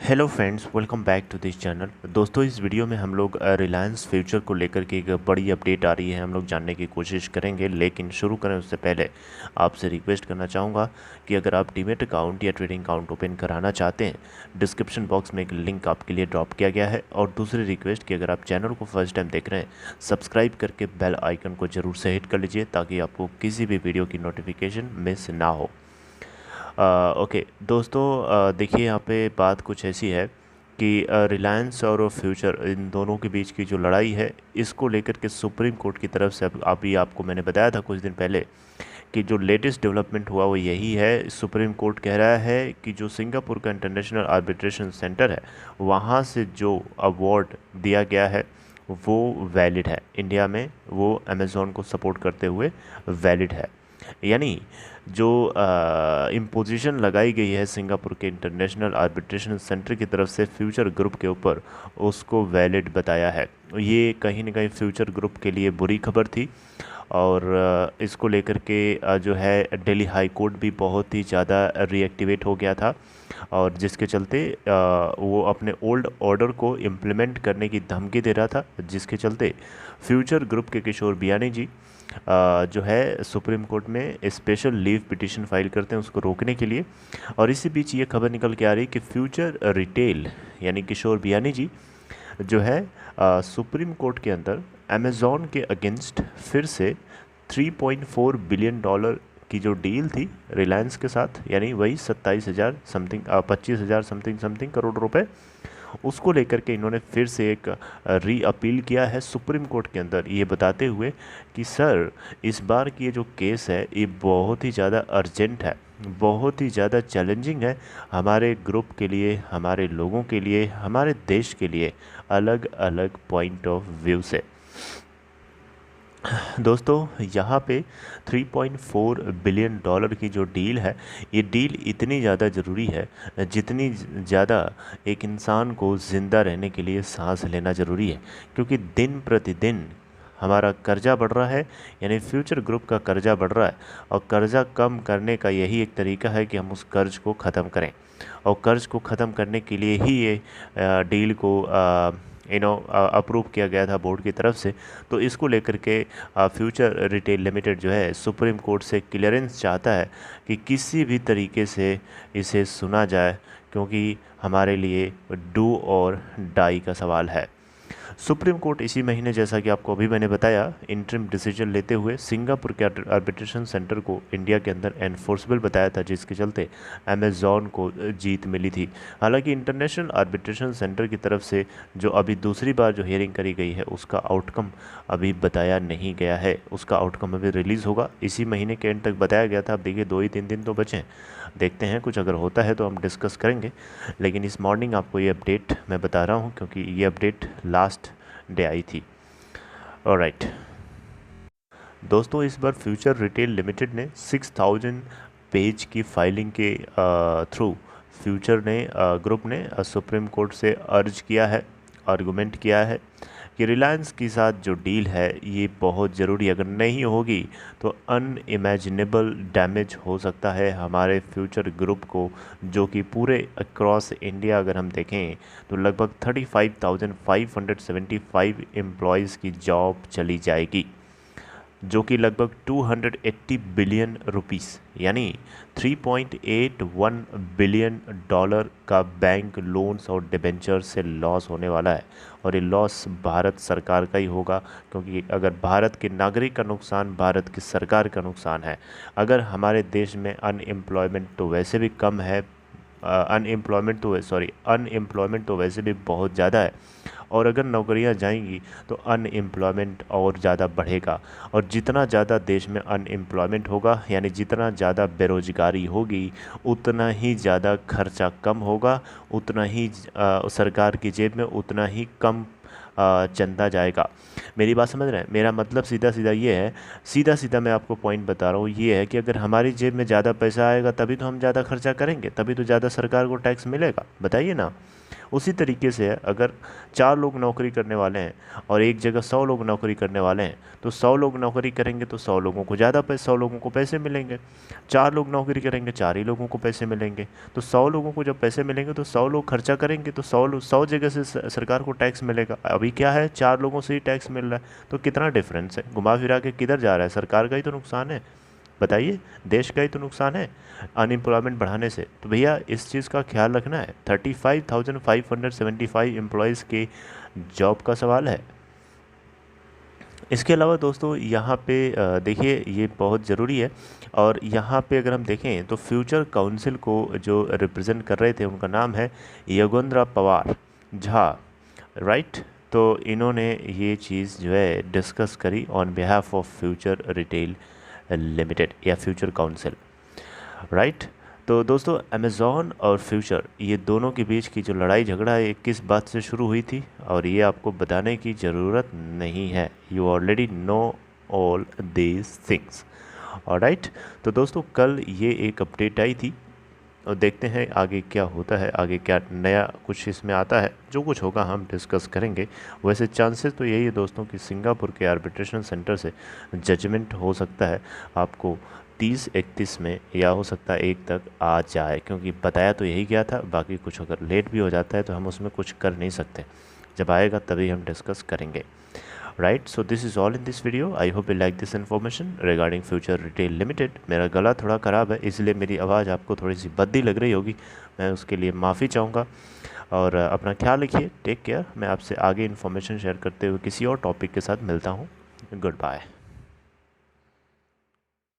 Hello friends, welcome back to this channel. दोस्तों, इस video में हम लोग रिलायंस फ्यूचर को लेकर के एक बड़ी अपडेट आ रही है, हम लोग जानने की कोशिश करेंगे। लेकिन शुरू करें उससे पहले आपसे रिक्वेस्ट करना चाहूँगा कि अगर आप डीमैट अकाउंट या ट्रेडिंग अकाउंट ओपन कराना चाहते हैं, डिस्क्रिप्शन बॉक्स में एक लिंक आपके लिए ड्रॉप किया गया है। और दूसरी रिक्वेस्ट कि अगर आप चैनल को फर्स्ट टाइम देख रहे हैं, सब्सक्राइब करके बेल आइकन को ज़रूर से हिट कर लीजिए ताकि आपको किसी भी वीडियो की नोटिफिकेशन मिस ना हो। ओके दोस्तों, देखिए यहाँ पे बात कुछ ऐसी है कि रिलायंस और फ्यूचर इन दोनों के बीच की जो लड़ाई है, इसको लेकर के सुप्रीम कोर्ट की तरफ से अब अभी आपको मैंने बताया था कुछ दिन पहले कि जो लेटेस्ट डेवलपमेंट हुआ वो यही है। सुप्रीम कोर्ट कह रहा है कि जो सिंगापुर का इंटरनेशनल आर्बिट्रेशन सेंटर है, वहाँ से जो अवार्ड दिया गया है वो वैलिड है। इंडिया में वो अमेज़ॉन को सपोर्ट करते हुए वैलिड है। यानी जो इम्पोजिशन लगाई गई है सिंगापुर के इंटरनेशनल आर्बिट्रेशन सेंटर की तरफ से फ्यूचर ग्रुप के ऊपर, उसको वैलिड बताया है। ये कहीं ना कहीं फ्यूचर ग्रुप के लिए बुरी खबर थी। और इसको लेकर के जो है दिल्ली हाई कोर्ट भी बहुत ही ज़्यादा रिएक्टिवेट हो गया था, और जिसके चलते वो अपने ओल्ड ऑर्डर को इम्प्लीमेंट करने की धमकी दे रहा था, जिसके चलते फ्यूचर ग्रुप के किशोर बियानी जी जो है सुप्रीम कोर्ट में स्पेशल लीव पिटीशन फाइल करते हैं उसको रोकने के लिए। और इसी बीच ये खबर निकल के आ रही कि फ्यूचर रिटेल यानी किशोर बियानी जी जो है सुप्रीम कोर्ट के अंदर अमेज़ॉन के अगेंस्ट फिर से 3.4 बिलियन डॉलर की जो डील थी रिलायंस के साथ, यानी वही 27,000 समथिंग 25,000 समथिंग करोड़ रुपए, उसको लेकर के इन्होंने फिर से एक री अपील किया है सुप्रीम कोर्ट के अंदर, ये बताते हुए कि सर इस बार की ये जो केस है ये बहुत ही ज़्यादा अर्जेंट है, बहुत ही ज़्यादा चैलेंजिंग है हमारे ग्रुप के लिए, हमारे लोगों के लिए, हमारे देश के लिए, अलग अलग पॉइंट ऑफ व्यू से। दोस्तों, यहाँ पे 3.4 बिलियन डॉलर की जो डील है, ये डील इतनी ज़्यादा ज़रूरी है जितनी ज़्यादा एक इंसान को ज़िंदा रहने के लिए सांस लेना ज़रूरी है। क्योंकि दिन प्रतिदिन हमारा कर्जा बढ़ रहा है, यानी फ्यूचर ग्रुप का कर्जा बढ़ रहा है, और कर्जा कम करने का यही एक तरीका है कि हम उस कर्ज को ख़त्म करें। और कर्ज को ख़त्म करने के लिए ही ये डील को अप्रूव किया गया था बोर्ड की तरफ से। तो इसको लेकर के फ्यूचर रिटेल लिमिटेड जो है सुप्रीम कोर्ट से क्लियरेंस चाहता है कि किसी भी तरीके से इसे सुना जाए, क्योंकि हमारे लिए डू और डाई का सवाल है। सुप्रीम कोर्ट इसी महीने, जैसा कि आपको अभी मैंने बताया, इंटरिम डिसीजन लेते हुए सिंगापुर के आर्बिट्रेशन सेंटर को इंडिया के अंदर एनफोर्सेबल बताया था, जिसके चलते अमेज़ॉन को जीत मिली थी। हालांकि इंटरनेशनल आर्बिट्रेशन सेंटर की तरफ से जो अभी दूसरी बार जो हियरिंग करी गई है उसका आउटकम अभी बताया नहीं गया है। उसका आउटकम अभी रिलीज़ होगा, इसी महीने के एंड तक बताया गया था। अब देखिए 2 ही 3 दिन तो बचे हैं, देखते हैं कुछ अगर होता है तो हम डिस्कस करेंगे। लेकिन इस मॉर्निंग आपको ये अपडेट मैं बता रहा हूँ क्योंकि ये अपडेट लास्ट डे आई थी। ऑलराइट दोस्तों, इस बार फ्यूचर रिटेल लिमिटेड ने 6,000 पेज की फाइलिंग के थ्रू फ्यूचर ने ग्रुप ने सुप्रीम कोर्ट से अर्ज किया है, आर्गूमेंट किया है कि रिलायंस के साथ जो डील है ये बहुत ज़रूरी, अगर नहीं होगी तो अनइमेजिनेबल डैमेज हो सकता है हमारे फ्यूचर ग्रुप को, जो कि पूरे अक्रॉस इंडिया अगर हम देखें तो लगभग 35,575 एम्प्लॉयज़ की जॉब चली जाएगी, जो कि लगभग 280 बिलियन रुपीस यानी 3.81 बिलियन डॉलर का बैंक लोन्स और डिबेंचर से लॉस होने वाला है। और ये लॉस भारत सरकार का ही होगा, क्योंकि अगर भारत के नागरिक का नुकसान भारत की सरकार का नुकसान है। अगर हमारे देश में अनएम्प्लॉयमेंट तो वैसे भी कम है, अनएम्प्लॉयमेंट तो वैसे भी बहुत ज़्यादा है, और अगर नौकरियां जाएंगी तो अनएम्प्लॉयमेंट और ज़्यादा बढ़ेगा। और जितना ज़्यादा देश में अनएम्प्लॉयमेंट होगा, यानी जितना ज़्यादा बेरोजगारी होगी, उतना ही ज़्यादा खर्चा कम होगा, उतना ही सरकार की जेब में उतना ही कम चंदा जाएगा। मेरी बात समझ रहे हैं? मेरा मतलब सीधा सीधा ये है, सीधा सीधा मैं आपको पॉइंट बता रहा हूँ, ये है कि अगर हमारी जेब में ज़्यादा पैसा आएगा तभी तो हम ज़्यादा खर्चा करेंगे, तभी तो ज़्यादा सरकार को टैक्स मिलेगा, बताइए ना। उसी तरीके से है, अगर 4 लोग नौकरी करने वाले हैं और एक जगह 100 लोग नौकरी करने वाले हैं, तो 100 लोग नौकरी करेंगे तो 100 लोगों को ज़्यादा पैसे, 100 लोगों को पैसे मिलेंगे। 4 लोग नौकरी करेंगे, 4 ही लोगों को पैसे मिलेंगे। तो 100 लोगों को जब पैसे मिलेंगे तो 100 लोग खर्चा करेंगे, तो 100 जगह से सरकार को टैक्स मिलेगा। अभी क्या है, 4 लोगों से ही टैक्स मिल रहा है, तो कितना डिफरेंस है, घुमा फिरा के किधर जा रहा है, सरकार का ही तो नुकसान है, बताइए, देश का ही तो नुकसान है अनएम्प्लॉयमेंट बढ़ाने से। तो भैया इस चीज़ का ख्याल रखना है। 35,575 एम्प्लॉयज़ के जॉब का सवाल है। इसके अलावा दोस्तों यहाँ पे देखिए, ये बहुत ज़रूरी है। और यहाँ पे अगर हम देखें तो फ्यूचर काउंसिल को जो रिप्रेजेंट कर रहे थे उनका नाम है योगेंद्र पवार झा, राइट। तो इन्होंने ये चीज़ जो है डिस्कस करी on behalf of future retail limited या फ्यूचर काउंसिल, राइट। तो दोस्तों अमेज़ॉन और फ्यूचर, ये दोनों के बीच की जो लड़ाई झगड़ा है, किस बात से शुरू हुई थी और ये आपको बताने की ज़रूरत नहीं है, you already know all these things, alright. तो दोस्तों कल ये एक अपडेट आई थी और देखते हैं आगे क्या होता है, आगे क्या नया कुछ इसमें आता है। जो कुछ होगा हम डिस्कस करेंगे। वैसे चांसेस तो यही है दोस्तों कि सिंगापुर के आर्बिट्रेशन सेंटर से जजमेंट हो सकता है आपको 30-31 में, या हो सकता है 1 तक आ जाए, क्योंकि बताया तो यही गया था। बाकी कुछ अगर लेट भी हो जाता है तो हम उसमें कुछ कर नहीं सकते, जब आएगा तभी हम डिस्कस करेंगे, right. So this is all in this video. I hope you like this information regarding future retail limited. मेरा गला थोड़ा ख़राब है, इसलिए मेरी आवाज़ आपको थोड़ी सी बद्दी लग रही होगी, मैं उसके लिए माफ़ी चाहूँगा। और अपना ख्याल रखिए, टेक केयर। मैं आपसे आगे इन्फॉर्मेशन शेयर करते हुए किसी और टॉपिक के साथ मिलता हूँ। Good bye.